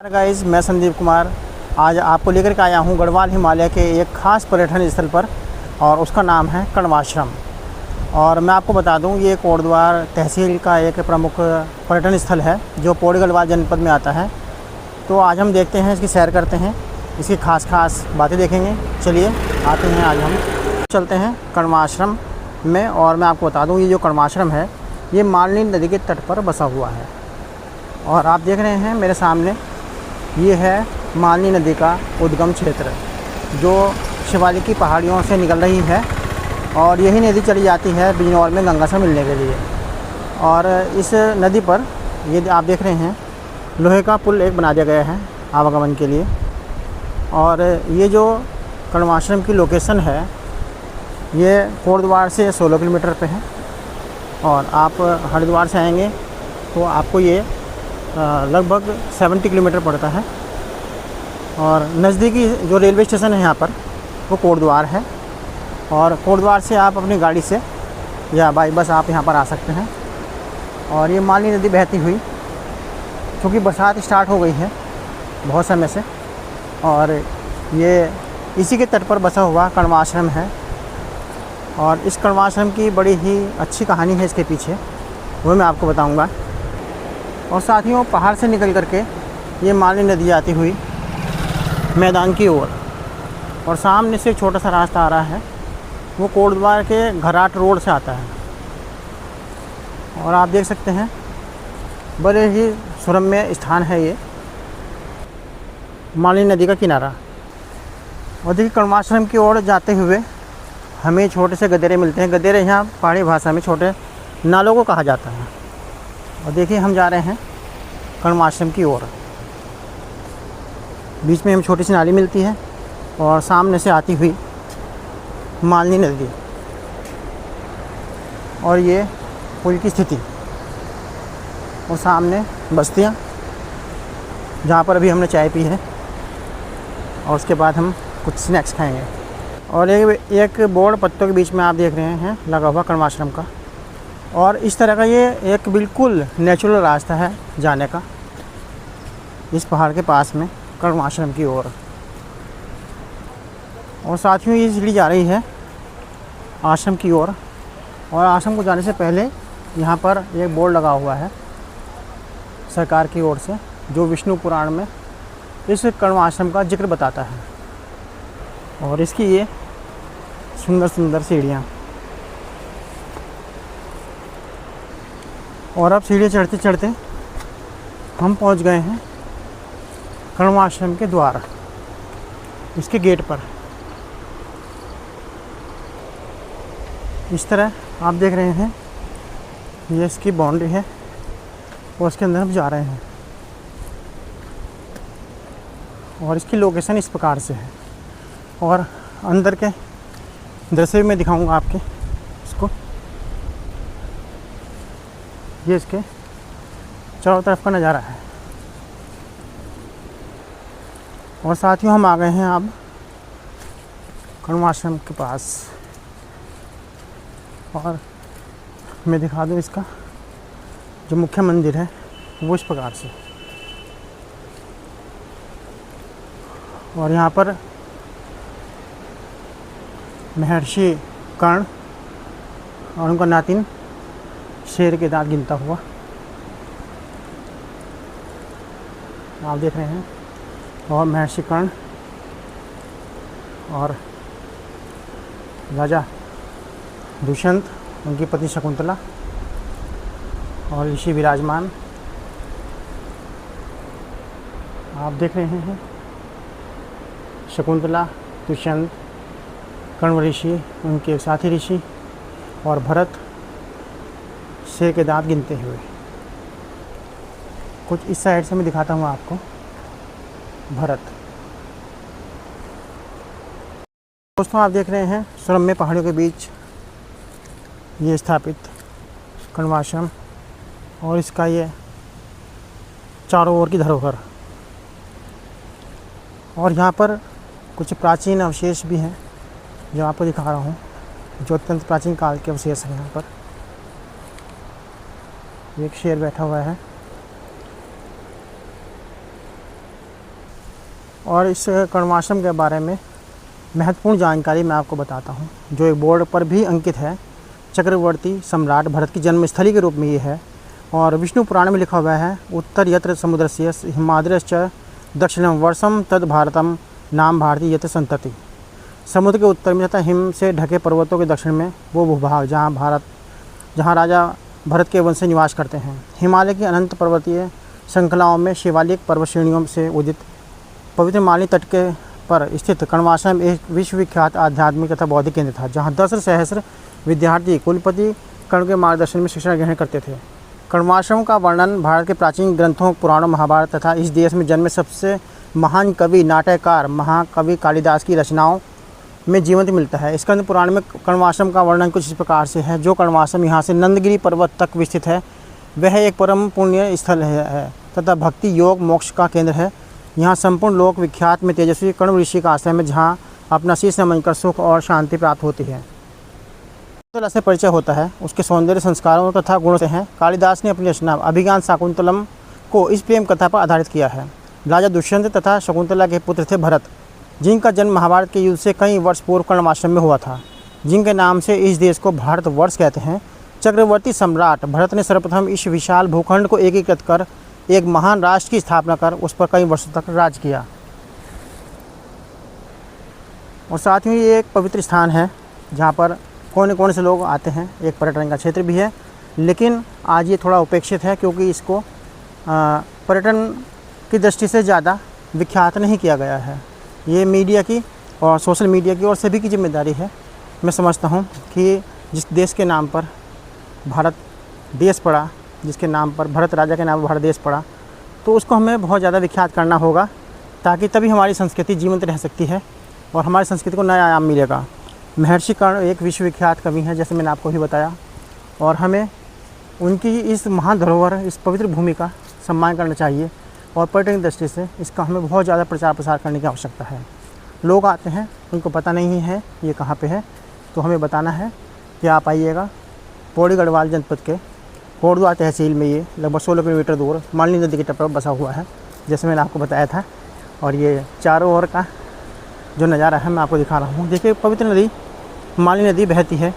Guys, मैं संदीप कुमार आज आपको लेकर के आया हूँ गढ़वाल हिमालय के एक ख़ास पर्यटन स्थल पर और उसका नाम है कण्वाश्रम। और मैं आपको बता दूँ, ये कोटद्वार तहसील का एक प्रमुख पर्यटन स्थल है जो पौड़ी गढ़वाल जनपद में आता है। तो आज हम देखते हैं, इसकी सैर करते हैं, इसकी खास बातें देखेंगे। चलिए आते हैं, आज हम चलते हैं कण्वाश्रम में। और मैं आपको बता दूँ, ये जो कण्वाश्रम है ये मालनी नदी के तट पर बसा हुआ है। और आप देख रहे हैं मेरे सामने, ये है मालनी नदी का उद्गम क्षेत्र जो शिवालिक की पहाड़ियों से निकल रही है और यही नदी चली जाती है बिजनौर में गंगा से मिलने के लिए। और इस नदी पर ये आप देख रहे हैं लोहे का पुल एक बना दिया गया है आवागमन के लिए। और ये जो कण्वाश्रम की लोकेशन है ये कोटद्वार से 16 किलोमीटर पे है। और आप हरिद्वार से आएंगे तो आपको ये लगभग 70 किलोमीटर पड़ता है। और नज़दीकी जो रेलवे स्टेशन है यहाँ पर वो कोटद्वार है। और कोटद्वार से आप अपनी गाड़ी से या बाई बस आप यहाँ पर आ सकते हैं। और ये मालनी नदी बहती हुई, क्योंकि बरसात स्टार्ट हो गई है बहुत समय से, और ये इसी के तट पर बसा हुआ कण्वाश्रम है। और इस कण्वाश्रम की बड़ी ही अच्छी कहानी है इसके पीछे, वो मैं आपको बताऊँगा। और साथियों, पहाड़ से निकल करके ये मालनी नदी आती हुई मैदान की ओर, और सामने से एक छोटा सा रास्ता आ रहा है, वो कोटद्वार के घराट रोड से आता है। और आप देख सकते हैं बड़े ही सुरम्य स्थान है ये मालनी नदी का किनारा। और देखिए, कण्वाश्रम की ओर जाते हुए हमें छोटे से गदेरे मिलते हैं। गदेरे यहाँ पहाड़ी भाषा में छोटे नालों को कहा जाता है। और देखिए, हम जा रहे हैं कण्वाश्रम की ओर। बीच में हमें छोटी सी नाली मिलती है और सामने से आती हुई मालनी नदी। और ये पुल की स्थिति, और सामने बस्तियाँ जहाँ पर अभी हमने चाय पी है, और उसके बाद हम कुछ स्नैक्स खाएंगे। और एक बोर्ड पत्तों के बीच में आप देख रहे हैं लगा हुआ कण्वाश्रम का। और इस तरह का ये एक बिल्कुल नेचुरल रास्ता है जाने का इस पहाड़ के पास में कण्वाश्रम की ओर। और साथियों, ये सीढ़ी जा रही है आश्रम की ओर। और आश्रम को जाने से पहले यहाँ पर एक बोर्ड लगा हुआ है सरकार की ओर से, जो विष्णु पुराण में इस कण्वाश्रम का जिक्र बताता है। और इसकी ये सुंदर सुंदर सीढ़ियाँ। और अब सीढ़ी चढ़ते चढ़ते हम पहुंच गए हैं कण्वाश्रम के द्वार, इसके गेट पर। इस तरह आप देख रहे हैं, ये इसकी बाउंड्री है और उसके अंदर हम जा रहे हैं। और इसकी लोकेशन इस प्रकार से है। और अंदर के दृश्य मैं दिखाऊंगा आपके इसको। ये इसके चारों तरफ का नज़ारा है। और साथियों, हम आ गए हैं अब कण्वाश्रम के पास। और मैं दिखा दूँ, इसका जो मुख्य मंदिर है वो इस प्रकार से। और यहाँ पर महर्षि कर्ण और उनका नातिन शेर के दांत गिनता हुआ आप देख रहे हैं। और महर्षि कर्ण और राजा दुष्यंत, उनकी पत्नी शकुंतला और ऋषि विराजमान आप देख रहे हैं। शकुंतला, दुष्यंत, कण्व ऋषि, उनके एक साथी ऋषि, और भरत शेर के दांत गिनते हुए। कुछ इस साइड से मैं दिखाता हूँ आपको भरत। दोस्तों, आप देख रहे हैं सुरम्य पहाड़ियों के बीच ये स्थापित कण्वाश्रम और इसका ये चारों ओर की धरोहर। और यहाँ पर कुछ प्राचीन अवशेष भी हैं जो आपको दिखा रहा हूँ, जो अत्यंत प्राचीन काल के अवशेष हैं। यहाँ पर एक शेर बैठा हुआ है और इस कण्वाश्रम के बारे में महत्वपूर्ण जानकारी मैं आपको बताता हूँ, जो एक बोर्ड पर भी अंकित है। चक्रवर्ती सम्राट भरत की जन्मस्थली के रूप में ये है और विष्णु पुराण में लिखा हुआ है, उत्तर यत्र समुद्रस्य हिमाद्रश्च दक्षिणम वर्षम तद भारतम नाम भारती यत्र संतति। समुद्र के उत्तर में तथा हिम से ढके पर्वतों के दक्षिण में वो भूभाग जहाँ राजा भरत के वंश निवास करते हैं। हिमालय की अनंत पर्वतीय श्रृंखलाओं में शिवालिक पर्वत श्रेणियों से उदित पवित्र मालिनी तट के पर स्थित कण्वाश्रम एक विश्वविख्यात आध्यात्मिक तथा बौद्धिक केंद्र था, जहाँ 10 सहस्र विद्यार्थी कुलपति कर्ण के मार्गदर्शन में शिक्षा ग्रहण करते थे। कण्वाश्रम का वर्णन भारत के प्राचीन ग्रंथों, पुराणों, महाभारत तथा इस देश में जन्मे सबसे महान कवि, नाटककार महाकवि कालिदास की रचनाओं में जीवंत मिलता है। स्कंद पुराण में कण्वाश्रम का वर्णन कुछ इस प्रकार से है। जो कण्वाश्रम यहाँ से नंदगिरी पर्वत तक विस्तृत है, वह एक परम पुण्य स्थल है तथा भक्ति, योग, मोक्ष का केंद्र है। यहाँ संपूर्ण लोक विख्यात में तेजस्वी कण्व ऋषि का आश्रम है, जहाँ अपना शीश नमन कर सुख और शांति प्राप्त होती है। शकुंतला से परिचय होता है, उसके सौंदर्य, संस्कारों तथा गुणों से हैं। कालिदास ने अपनी रचना अभिज्ञान शाकुंतलम को इस प्रेम कथा पर आधारित किया है। राजा दुष्यंत तथा शकुंतला के पुत्र थे भरत, जिनका जन्म महाभारत के युद्ध से कई वर्ष पूर्व कण्वाश्रम में हुआ था, जिनके नाम से इस देश को भारतवर्ष कहते हैं। चक्रवर्ती सम्राट भरत ने सर्वप्रथम इस विशाल भूखंड को एकीकृत कर एक महान राष्ट्र की स्थापना कर उस पर कई वर्षों तक राज किया। और साथ ही ये एक पवित्र स्थान है, जहाँ पर कोने कोने से लोग आते हैं। एक पर्यटन का क्षेत्र भी है, लेकिन आज ये थोड़ा उपेक्षित है, क्योंकि इसको पर्यटन की दृष्टि से ज़्यादा विख्यात नहीं किया गया है। ये मीडिया की और सोशल मीडिया की और सभी की जिम्मेदारी है। मैं समझता हूँ कि जिस देश के नाम पर भारत देश पड़ा, जिसके नाम पर भरत राजा के नाम पर भारत देश पड़ा, तो उसको हमें बहुत ज़्यादा विख्यात करना होगा, ताकि तभी हमारी संस्कृति जीवंत रह सकती है और हमारी संस्कृति को नया आयाम मिलेगा। महर्षि कर्ण एक विश्वविख्यात कवि हैं, जैसे मैंने आपको भी बताया, और हमें उनकी इस महान धरोहर, इस पवित्र भूमि का सम्मान करना चाहिए और पर्यटन की दृष्टि से इसका हमें बहुत ज़्यादा प्रचार प्रसार करने की आवश्यकता है। लोग आते हैं, उनको पता नहीं है ये कहाँ पे है, तो हमें बताना है कि आप आइएगा। पौड़ी गढ़वाल जनपद के कोटद्वार तहसील में ये लगभग 16 किलोमीटर दूर मालिनी नदी के तट पर बसा हुआ है, जैसे मैंने आपको बताया था। और ये चारों ओर का जो नज़ारा है मैं आपको दिखा रहा हूँ। देखिए, पवित्र नदी मालिनी नदी बहती है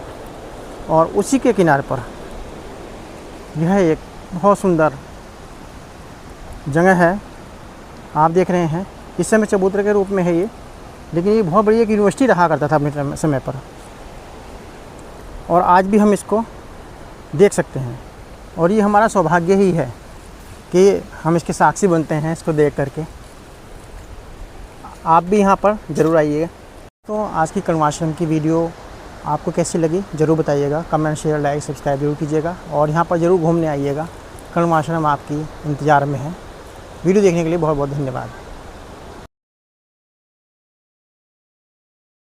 और उसी के किनारे पर यह एक बहुत सुंदर जगह है। आप देख रहे हैं, इस समय चबूतरे के रूप में है ये, लेकिन ये बहुत बड़ी एक यूनिवर्सिटी रहा करता था अपने समय पर, और आज भी हम इसको देख सकते हैं। और ये हमारा सौभाग्य ही है कि हम इसके साक्षी बनते हैं इसको देख करके। आप भी यहाँ पर ज़रूर आइएगा। तो आज की कण्वाश्रम की वीडियो आपको कैसी लगी ज़रूर बताइएगा। कमेंट, शेयर, लाइक, सब्सक्राइब जरूर कीजिएगा और यहाँ पर ज़रूर घूमने आइएगा। कण्वाश्रम आपकी इंतज़ार में है। वीडियो देखने के लिए बहुत बहुत धन्यवाद।